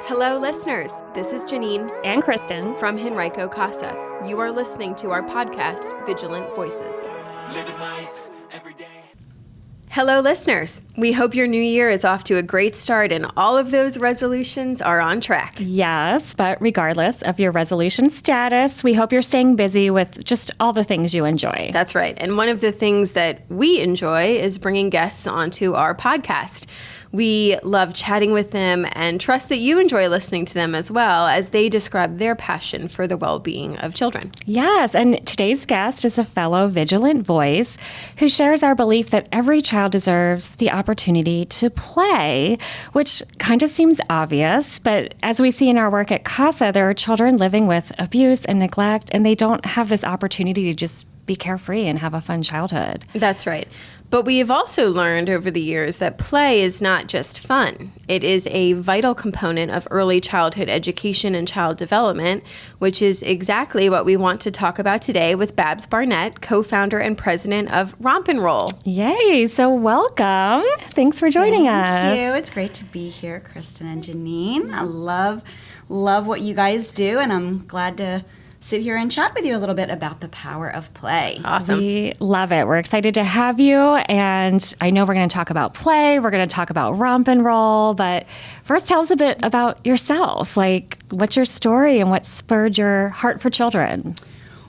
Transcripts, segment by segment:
Hello, listeners. This is Janine and Kristen from Henrico Casa. You are listening to our podcast, Vigilant Voices. Living life every day. Hello, listeners. We hope your new year is off to a great start and all of those resolutions are on track. Yes, but regardless of your resolution status, we hope you're staying busy with just all the things you enjoy. That's right. And one of the things that we enjoy is bringing guests onto our podcast. We love chatting with them and trust that you enjoy listening to them as well as they describe their passion for the well-being of children. Yes, and today's guest is a fellow Vigilant Voice who shares our belief that every child deserves the opportunity to play, which kind of seems obvious, but as we see in our work at CASA, there are children living with abuse and neglect, and they don't have this opportunity to just be carefree and have a fun childhood. That's right. But we have also learned over the years that play is not just fun. It is a vital component of early childhood education and child development, which is exactly what we want to talk about today with Babz Barnett, co-founder and president of Romp and Roll. Yay, so welcome. Thanks for joining us. Thank you. It's great to be here, Kristen and Janine. I love what you guys do, and I'm glad to sit here and chat with you a little bit about the power of play. Awesome. We love it. We're excited to have you. And I know we're going to talk about play. We're going to talk about Romp and Roll. But first, tell us a bit about yourself. Like, what's your story and what spurred your heart for children?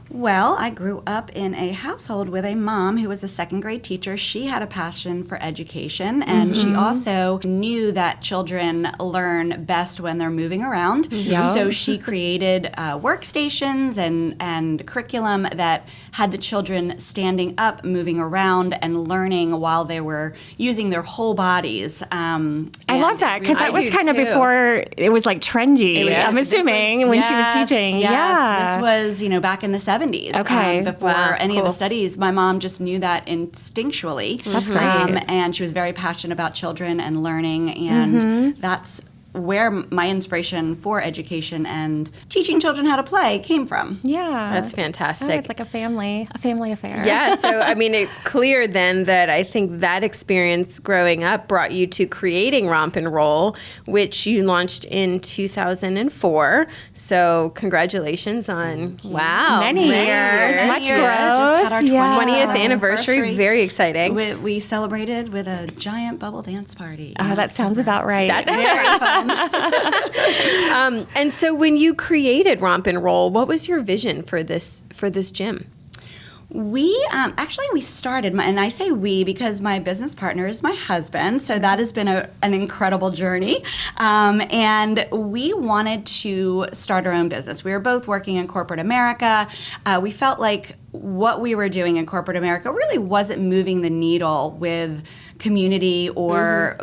Well, I grew up in a household with a mom who was a second grade teacher. She had a passion for education, and she also knew that children learn best when they're moving around. Yeah. So she created workstations and curriculum that had the children standing up, moving around, and learning while they were using their whole bodies. I love that, because that I was do kind of too. before it was like trendy, I'm assuming, when she was teaching. Yes, Yeah. this was, back in the 70s. Okay. Before Wow, any of cool. the studies, my mom just knew that instinctually. That's great. And she was very passionate about children and learning, and that's where my inspiration for education and teaching children how to play came from. Yeah. That's Oh, fantastic. it's like a family affair. Yeah, so I mean, it's clear then that I think that experience growing up brought you to creating Romp and Roll, which you launched in 2004. So congratulations on, wow. Many years. Much Just had our growth. Yeah. 20th anniversary. Very exciting. We celebrated with a giant bubble dance party. Oh, that sounds about right. That's very fun. And so when you created Romp and Roll, what was your vision for this gym? We started, and I say we because my business partner is my husband, so that has been an incredible journey. And we wanted to start our own business. We were both working in corporate America. We felt like what we were doing in corporate America really wasn't moving the needle with community or,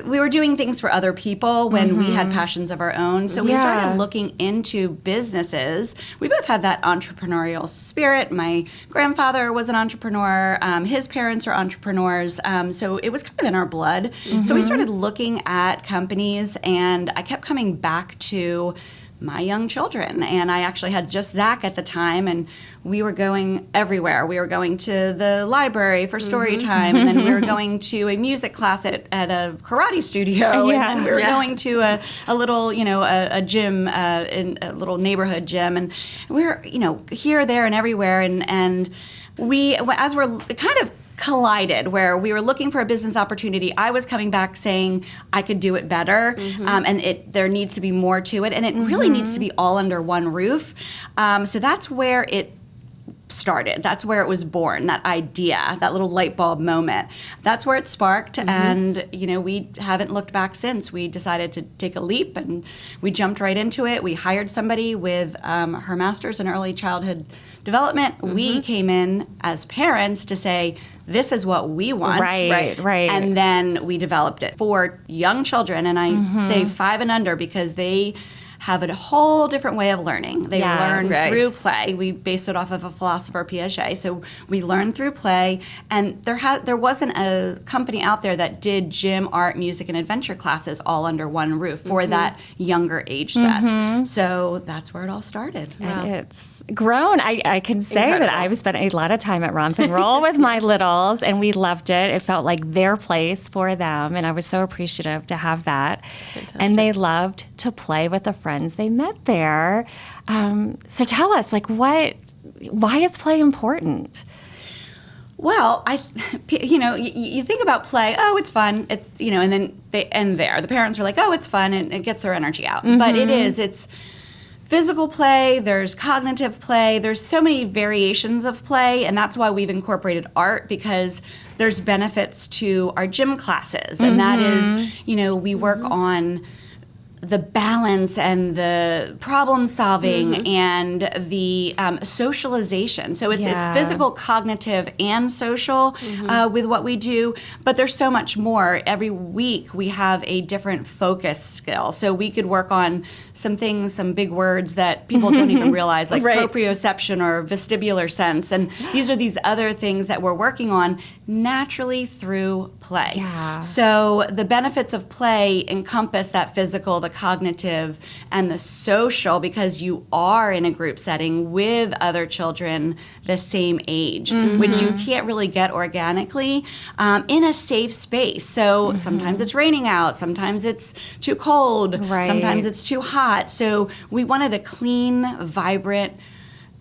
we were doing things for other people when we had passions of our own. So we started looking into businesses. We both had that entrepreneurial spirit. My grandfather was an entrepreneur. His parents are entrepreneurs. So it was kind of in our blood. So we started looking at companies, and I kept coming back to my young children. And I actually had just Zach at the time, and we were going everywhere. We were going to the library for story time, and then we were going to a music class at a karate studio, and then we were going to a little, a gym, in a little neighborhood gym, and we were, here, there, and everywhere, and we, as we're kind of collided, where we were looking for a business opportunity. I was coming back saying I could do it better, and there needs to be more to it, and it really needs to be all under one roof. So that's where it started. That's where it was born, that idea, that little light bulb moment. That's where it sparked, and we haven't looked back since. We decided to take a leap, and we jumped right into it. We hired somebody with her master's in early childhood development. We came in as parents to say, this is what we want. Right. And then we developed it for young children, and I say 5 and under because they have a whole different way of learning. They Yes. learn Right. through play. We based it off of a philosopher, Piaget. So we learn through play, and there wasn't a company out there that did gym, art, music, and adventure classes all under one roof for that younger age set. So that's where it all started. And it's grown. I can say that Incredible. I've spent a lot of time at Romp and Roll with my littles, and we loved it. It felt like their place for them, and I was so appreciative to have that. And they loved to play with the friends they met there. So tell us, why is play important? Well, you think about play, oh, it's fun, it's, and then they end there. The parents are like, oh, it's fun, and it gets their energy out. But it's physical play, there's cognitive play, there's so many variations of play, and that's why we've incorporated art, because there's benefits to our gym classes, and that is, we work on the balance and the problem solving and the socialization. So it's physical, cognitive, and social with what we do, but there's so much more. Every week we have a different focus skill. So we could work on some things, some big words that people don't even realize, like Right. proprioception or vestibular sense. And these are these other things that we're working on naturally through play. Yeah. So the benefits of play encompass that physical, the cognitive, and the social, because you are in a group setting with other children the same age, which you can't really get organically in a safe space. So sometimes it's raining out, sometimes it's too cold, Right. sometimes it's too hot. So we wanted a clean, vibrant,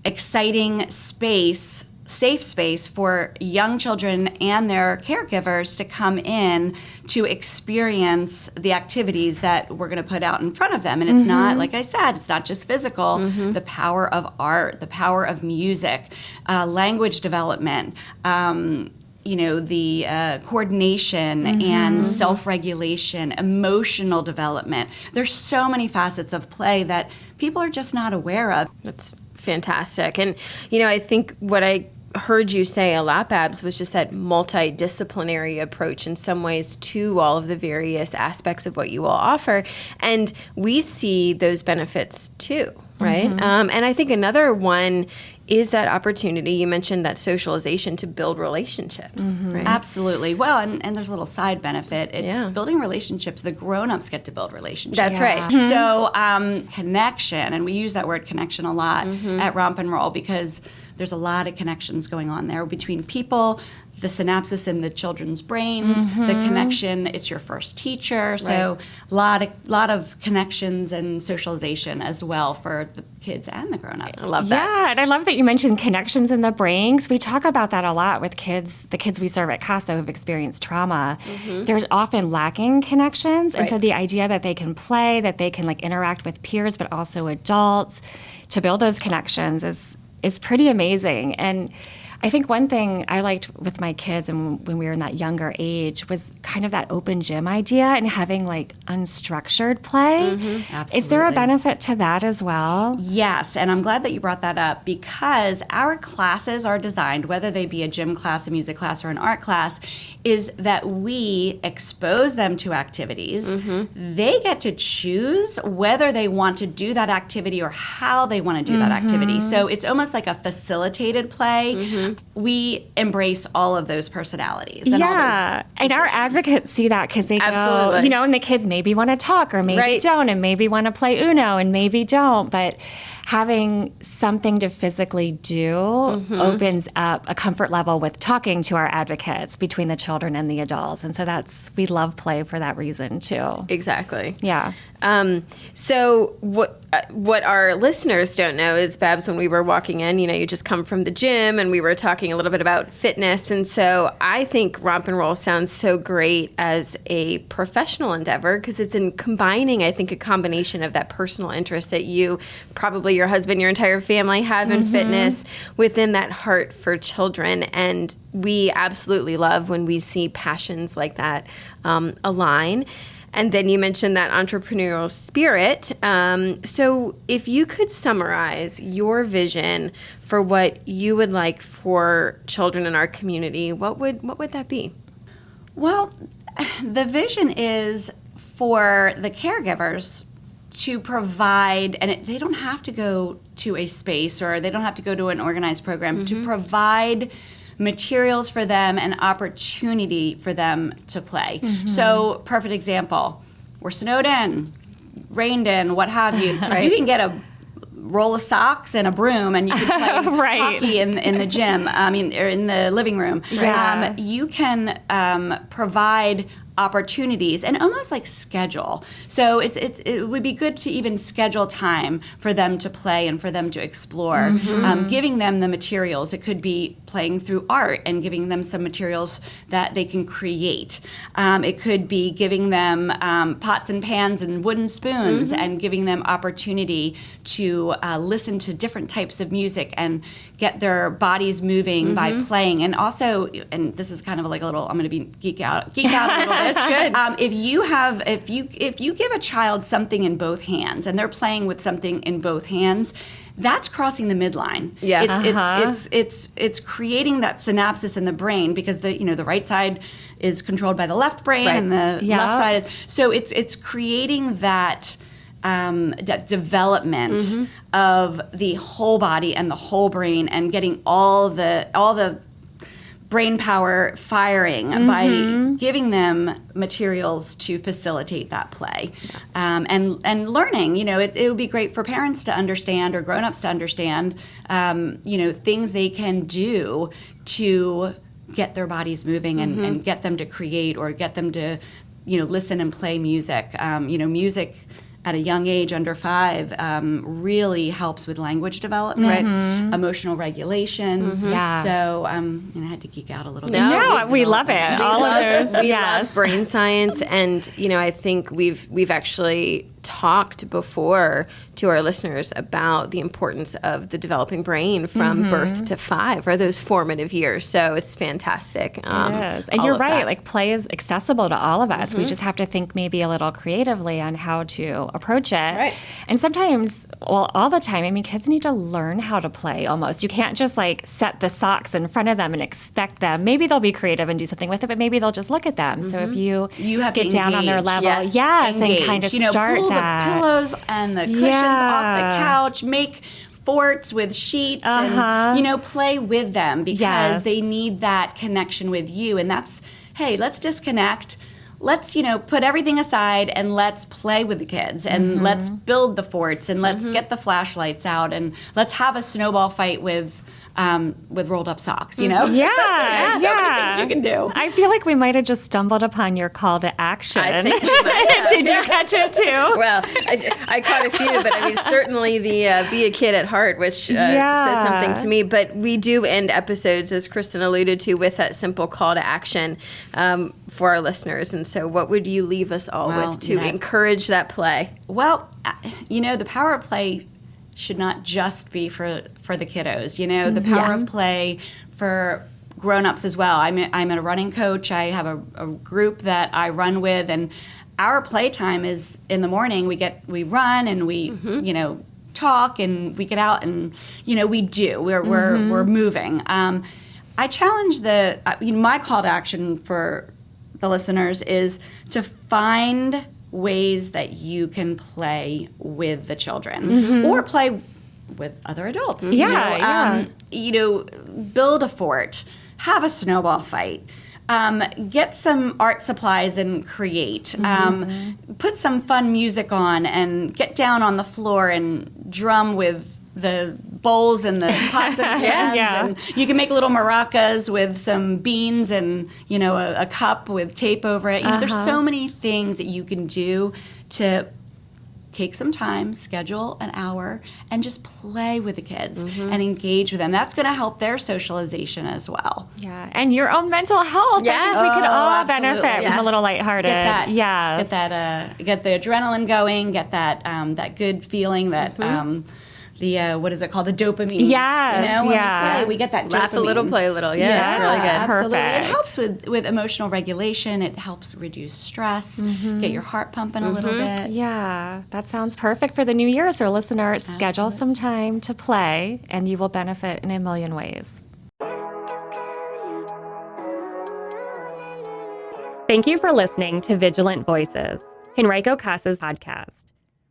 exciting space, safe space for young children and their caregivers to come in to experience the activities that we're going to put out in front of them. And it's not, like I said, it's not just physical. The power of art, the power of music, language development, the coordination and self-regulation, emotional development. There's so many facets of play that people are just not aware of. That's fantastic. And, I think what I heard you say a lot, Babz, was just that multidisciplinary approach in some ways to all of the various aspects of what you all offer. And we see those benefits too, right? And I think another one is that opportunity. You mentioned that socialization to build relationships, right? Absolutely. Well, and there's a little side benefit. It's Yeah. building relationships. The grown-ups get to build relationships. That's Yeah. right. So connection, and we use that word connection a lot at Romp and Roll, because there's a lot of connections going on there between people, the synapses in the children's brains, the connection, it's your first teacher. So lot of connections and socialization as well for the kids and the grown-ups. I love that. Yeah, and I love that you mentioned connections in the brains. We talk about that a lot with kids, the kids we serve at CASA who've experienced trauma. There's often lacking connections. And so the idea that they can play, that they can interact with peers, but also adults, to build those connections is pretty amazing. And I think one thing I liked with my kids and when we were in that younger age was kind of that open gym idea and having unstructured play. Is there a Absolutely. benefit to that as well? Yes, and I'm glad that you brought that up, because our classes are designed, whether they be a gym class, a music class, or an art class, is that we expose them to activities. They get to choose whether they want to do that activity or how they want to do that activity. So it's almost like a facilitated play. We embrace all of those personalities. And all Yeah, those and our decisions. advocates see that because they go, Absolutely. and the kids maybe want to talk or maybe Right. don't, and maybe want to play Uno and maybe don't. But having something to physically do opens up a comfort level with talking to our advocates between the children and the adults. And so we love play for that reason too. Exactly. Yeah. So what our listeners don't know is, Babz, when we were walking in, you just come from the gym and we were talking a little bit about fitness. And so I think Romp and Roll sounds so great as a professional endeavor, because it's in combining, I think, a combination of that personal interest that you, probably your husband, your entire family have in fitness, within that heart for children. And we absolutely love when we see passions like that align. And then you mentioned that entrepreneurial spirit. So if you could summarize your vision for what you would like for children in our community, what would that be? Well, the vision is for the caregivers to provide, and they don't have to go to a space or they don't have to go to an organized program, to provide materials for them and opportunity for them to play. So, perfect example, we're snowed in, rained in, what have you. Right. You can get a roll of socks and a broom and you can play Right. hockey in the gym, or in the living room. Yeah. You can provide opportunities and almost like schedule. So it would be good to even schedule time for them to play and for them to explore, giving them the materials. It could be playing through art and giving them some materials that they can create. It could be giving them pots and pans and wooden spoons and giving them opportunity to listen to different types of music and get their bodies moving by playing. And also, and this is kind of like a little, I'm going to be geek out a little bit. That's good. If you give a child something in both hands and they're playing with something in both hands, that's crossing the midline. Yeah. It's creating that synapses in the brain because the right side is controlled by the left brain Right. and the left side. So it's creating that development of the whole body and the whole brain and getting all the brain power firing by giving them materials to facilitate that play. And learning, it would be great for parents to understand or grown-ups to understand, things they can do to get their bodies moving and get them to create or get them to, listen and play music. Music at a young age, under 5, really helps with language development, emotional regulation. Yeah. So I had to geek out a little bit. No, we love it. All of those. We Yes. love brain science, and I think we've actually talked before to our listeners about the importance of the developing brain from birth to 5, or those formative years. So it's fantastic. It is. And all you're of right. that. Like, play is accessible to all of us. We just have to think maybe a little creatively on how to approach it. Right. And sometimes, well, all the time, kids need to learn how to play almost. You can't just set the socks in front of them and expect them. Maybe they'll be creative and do something with it, but maybe they'll just look at them. So if you have to get down on their engage. level, Yes. and kind of start pull that. the pillows and the cushions off the couch, make forts with sheets and play with them because Yes. they need that connection with you. And that's, hey, let's disconnect. Let's put everything aside and let's play with the kids and let's build the forts and let's get the flashlights out and let's have a snowball fight with rolled up socks. Yeah, There's so many things you can do. I feel like we might have just stumbled upon your call to action. I think we might have. Did you catch it too? Well, I caught a few, but certainly the be a kid at heart, which says something to me. But we do end episodes, as Kristen alluded to, with that simple call to action for our listeners. And so what would you leave us all with to encourage that play? Well, the power of play should not just be for the kiddos. The power of play for grown-ups as well. I'm a running coach. I have a group that I run with, and our playtime is in the morning. We run and we talk and we get out and we're moving. I challenge my call to action for the listeners is to find ways that you can play with the children or play with other adults. Build a fort, have a snowball fight, get some art supplies and create, put some fun music on and get down on the floor and drum with the bowls and the pots and pans. And you can make little maracas with some beans and, a cup with tape over it. There's so many things that you can do to take some time, schedule an hour, and just play with the kids and engage with them. That's going to help their socialization as well. Yeah, and your own mental health. Yes. I think we could all absolutely. benefit from a little lighthearted. Get Yes. the adrenaline going. Get that good feeling that. What is it called? The dopamine. Yes, when we play, we get that dopamine. Laugh a little, play a little. Yeah, it's really good. Absolutely. Perfect. It helps with emotional regulation. It helps reduce stress, get your heart pumping a little bit. Yeah, that sounds perfect for the new year. So, listeners, schedule some time to play, and you will benefit in a million ways. Thank you for listening to Vigilant Voices, Henrico Casa's podcast.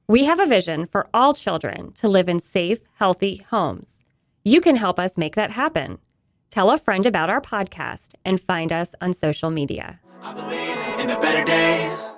We have a vision for all children to live in safe, healthy homes. You can help us make that happen. Tell a friend about our podcast and find us on social media. I believe in the better days.